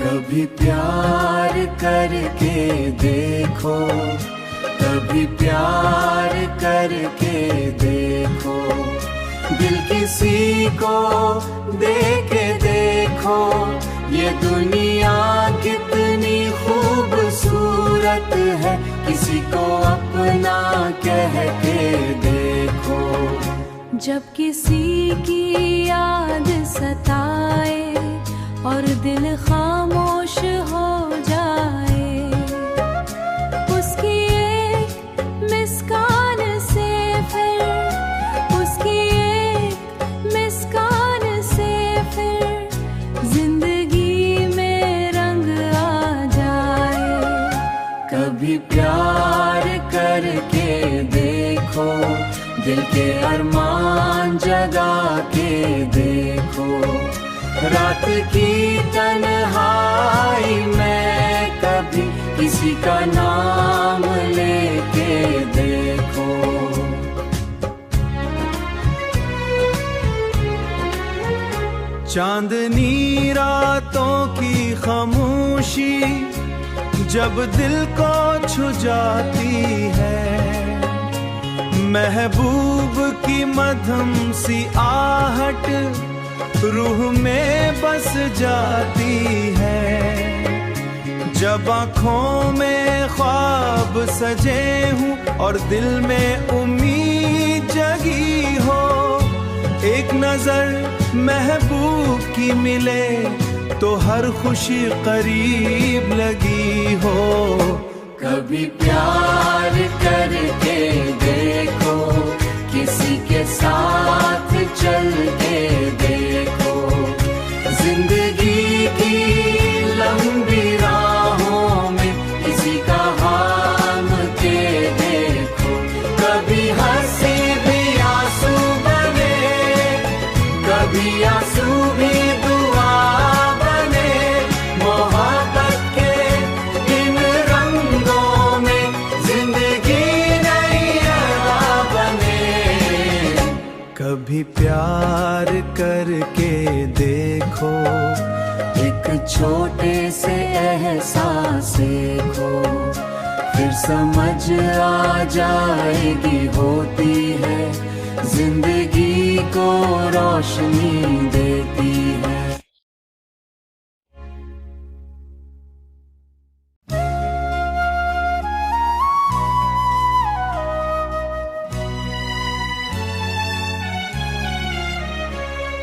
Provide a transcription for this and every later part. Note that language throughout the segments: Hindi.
कभी प्यार करके देखो, कभी प्यार करके देखो, दिल किसी को दे के देखो, ये दुनिया कितनी खूबसूरत है, किसी को अपना कह के देखो। जब किसी की याद सताए और दिल खामोश हो जाए, उसकी एक मुस्कान से फिर, उसकी एक मुस्कान से फिर जिंदगी में रंग आ जाए। कभी प्यार करके देखो, दिल के अरमान जगा के देखो, रात की तन्हाई में कभी किसी का नाम लेके देखो। चांदनी रातों की खामोशी जब दिल को छू जाती है, महबूब की मधुम सी आहट रूह में बस जाती है। जब आँखों में ख्वाब सजे हूँ और दिल में उम्मीद जगी हो, एक नजर महबूब की मिले तो हर खुशी करीब लगी हो। कभी प्यार करके देखो, किसी के साथ चल के देखो, जिंदगी की लंबी राहों में किसी का हाथ के देखो। कभी हंसी भी आंसू बने, कभी आंसू भी दुआ बने, मोहब्बत के इन रंगों में जिंदगी नई राह बने। कभी प्यार करके देखो, एक छोटे से एहसास को फिर समझ आ जाएगी, होती है जिंदगी को रोशनी देती है।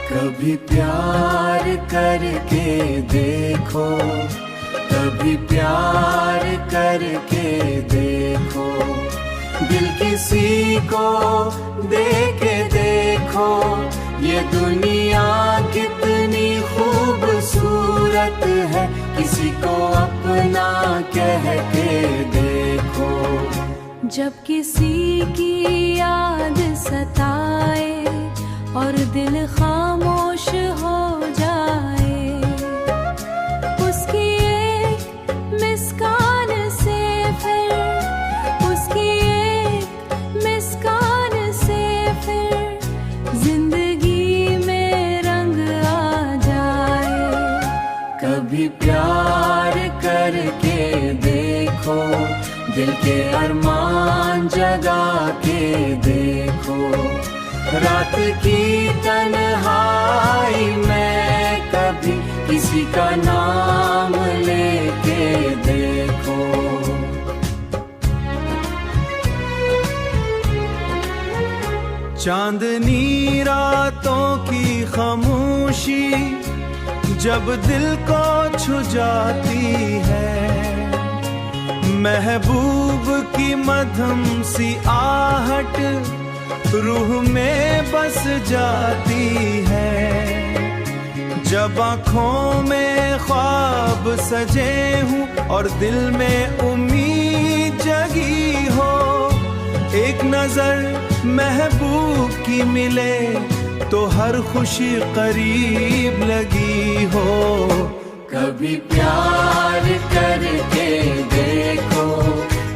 कभी प्यार करके देखो, कभी प्यार करके देखो, दिल किसी को दे के देखो, ये दुनिया कितनी खूबसूरत है, किसी को अपना कह के देखो। जब किसी की याद सताए और दिल खामोश हो जाए, उसकी एक मुस्कान से फिर, उसकी एक मुस्कान से फिर जिंदगी में रंग आ जाए। कभी प्यार करके देखो, दिल के अरमान जगा के देखो, रात की तन्हाई में कभी किसी का नाम लेके देखो। चांदनी रातों की खामोशी जब दिल को छू जाती है, महबूब की मधुम सी आहट रूह में बस जाती है। जब आँखों में ख्वाब सजे हूँ और दिल में उम्मीद जगी हो, एक नजर महबूब की मिले तो हर खुशी करीब लगी हो। कभी प्यार करके देखो,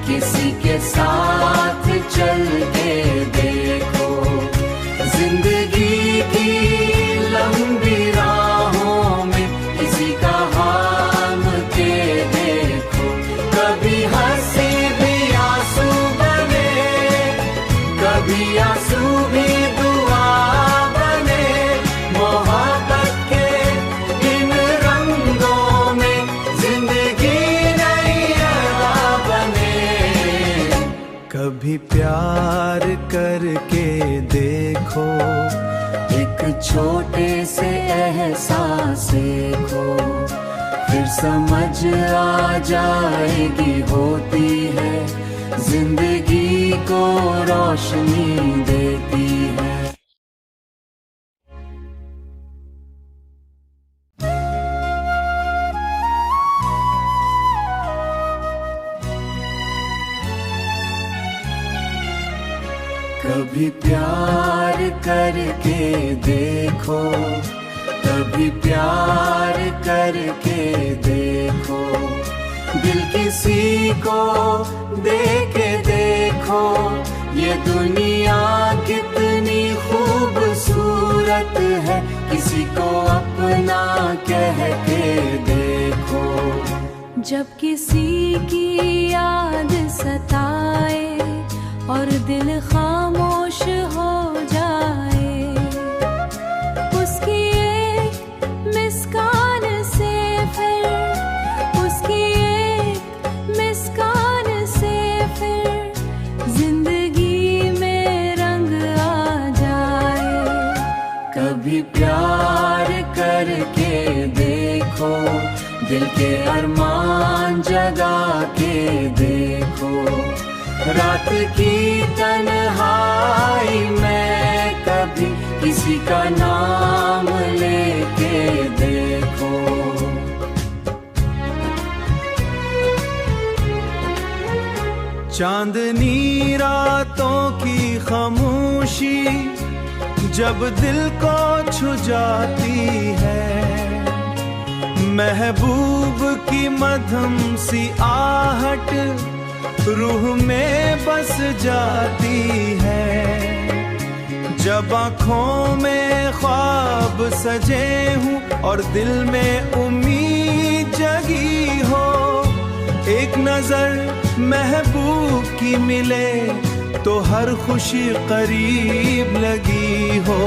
किसी के साथ चल के देखो, जिंदगी की लंबी राहों में किसी का हाथ कभी प्यार करके देखो, एक छोटे से एहसासे को, फिर समझ आ जाएगी होती है, जिंदगी को रोशनी देती है। कभी प्यार करके देखो, कभी प्यार करके देखो, दिल किसी को दे के देखो, ये दुनिया कितनी खूबसूरत है, किसी को अपना कह के देखो। जब किसी की याद सताए और दिल खामोश हो जाए, उसकी एक मुस्कान से फिर, उसकी एक मुस्कान से फिर जिंदगी में रंग आ जाए। कभी प्यार करके देखो, दिल के अरमान जगा के देखो, रात की तन्हाई में कभी किसी का नाम लेके देखो। चांदनी रातों की खामोशी जब दिल को छू जाती है, महबूब की मधुम सी आहट रूह में बस जाती है। जब आँखों में ख्वाब सजे हूँ और दिल में उम्मीद जगी हो, एक नजर महबूब की मिले तो हर खुशी करीब लगी हो।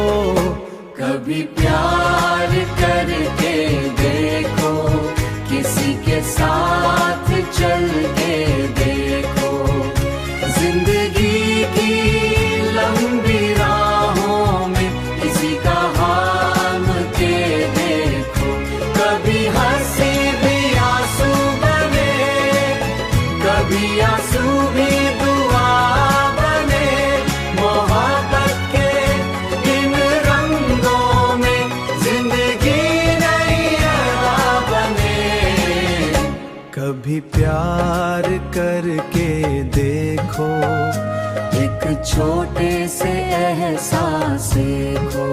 कभी प्यार करके देखो, किसी के साथ चल के देखो, जिंदगी की लंबी राहों में किसी का हाथ के देखो। कभी हंसी भी आंसू बने, कभी आंसू भी दुआ बने, मोहब्बत के इन रंगों में जिंदगी नई अदा बने। कभी प्यार करके देखो, एक छोटे से एहसासे को,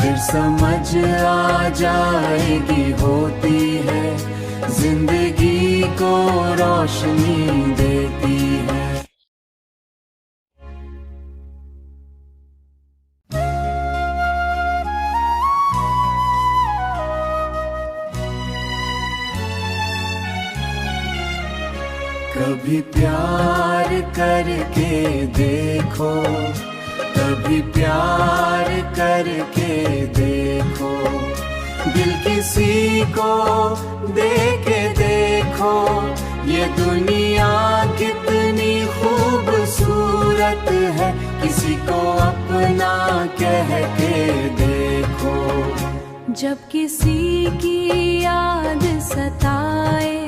फिर समझ आ जाएगी होती है, जिंदगी को रोशनी देती है। कभी प्यार करके देखो, कभी प्यार करके देखो, दिल किसी को दे के देखो, ये दुनिया कितनी खूबसूरत है, किसी को अपना कह के देखो। जब किसी की याद सताए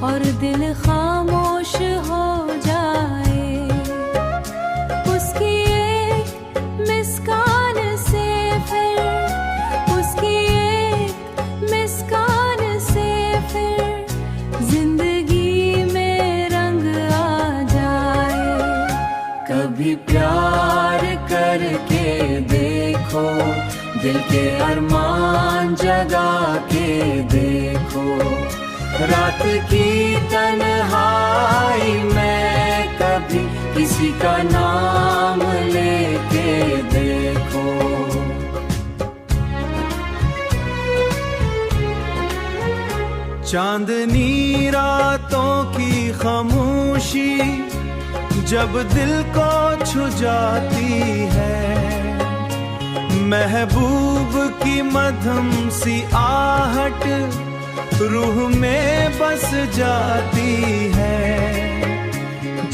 और दिल खामोश हो जाए, उसकी एक मुस्कान से फिर, उसकी एक मुस्कान से फिर जिंदगी में रंग आ जाए। कभी प्यार करके देखो, दिल के अरमान जगा के देखो, रात की तन्हाई में कभी किसी का नाम लेके देखो। चांदनी रातों की खामोशी जब दिल को छू जाती है, महबूब की मधुम सी आहट रूह में बस जाती है।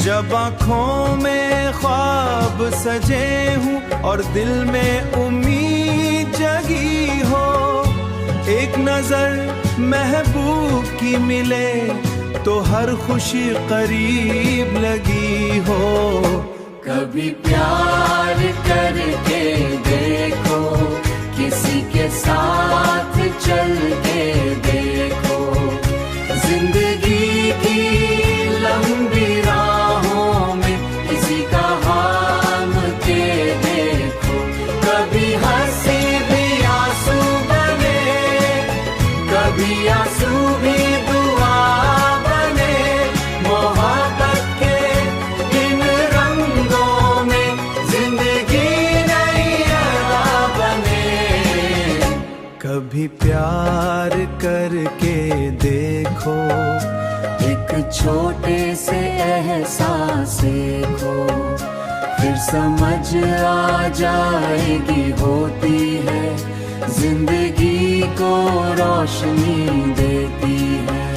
जब आँखों में ख्वाब सजे हूँ और दिल में उम्मीद जगी हो, एक नजर महबूब की मिले तो हर खुशी करीब लगी हो। कभी प्यार करके देखो, किसी के साथ चल के देखो, जिंदगी की लंबी राहों में किसी का हाथ के देखो। कभी हंसी भी आंसू बने, कभी आंसू भी दुआ बने, मोहब्बत के इन रंगों में जिंदगी नई अदा बने। कभी प्यार करके देखो, एक छोटे से एहसास को फिर समझ आ जाएगी, होती है जिंदगी को रोशनी देती है।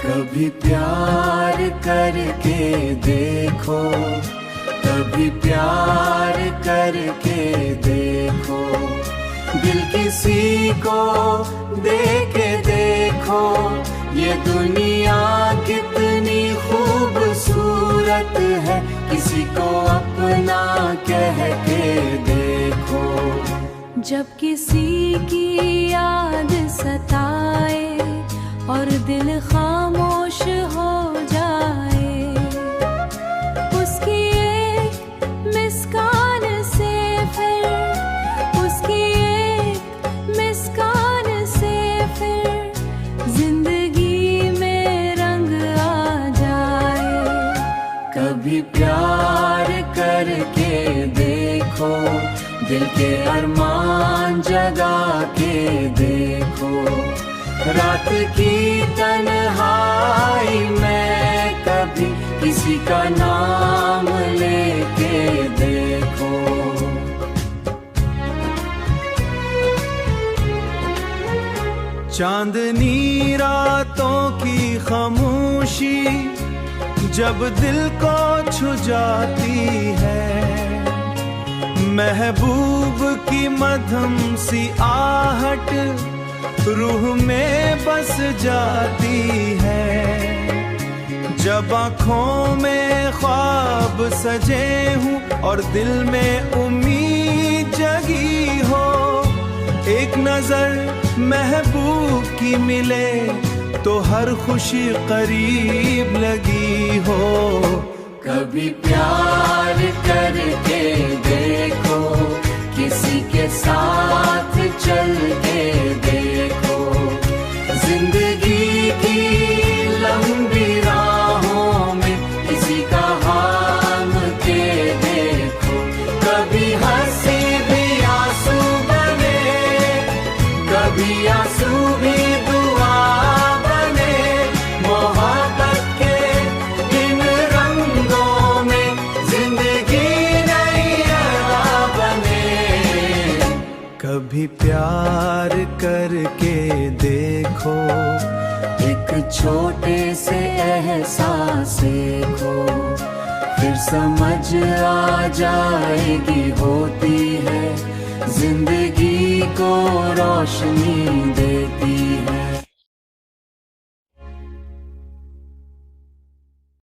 कभी प्यार करके देखो, कभी प्यार करके देखो, दिल किसी को दे के देखो, ये दुनिया कितनी खूबसूरत है, किसी को अपना कह के देखो। जब किसी की याद सताए और दिल खामोश हो जाए, उसकी एक मुस्कान से फिर, उसकी एक मुस्कान से फिर जिंदगी में रंग आ जाए। कभी प्यार करके देखो, दिल के अरमान जगा के देखो, रात की तन्हाई में कभी किसी का नाम लेके देखो। चांदनी रातों की खामोशी जब दिल को छू जाती है, महबूब की मधुम सी आहट रूह में बस जाती है। जब आँखों में ख्वाब सजे हूँ और दिल में उम्मीद जगी हो, एक नजर महबूब की मिले तो हर खुशी करीब लगी हो। कभी प्यार करके देखो, किसी के साथ चल के देखो, जिंदगी की लंबी राहों में किसी का हाथ के देखो। कभी हंसी भी आंसू बने, कभी आंसू भी दुआ बने, मोहब्बत के इन रंगों में जिंदगी नई अदा बने। कभी प्यार करके देखो, एक छोटे से एहसास को फिर समझ आ जाएगी, होती है जिंदगी को रोशनी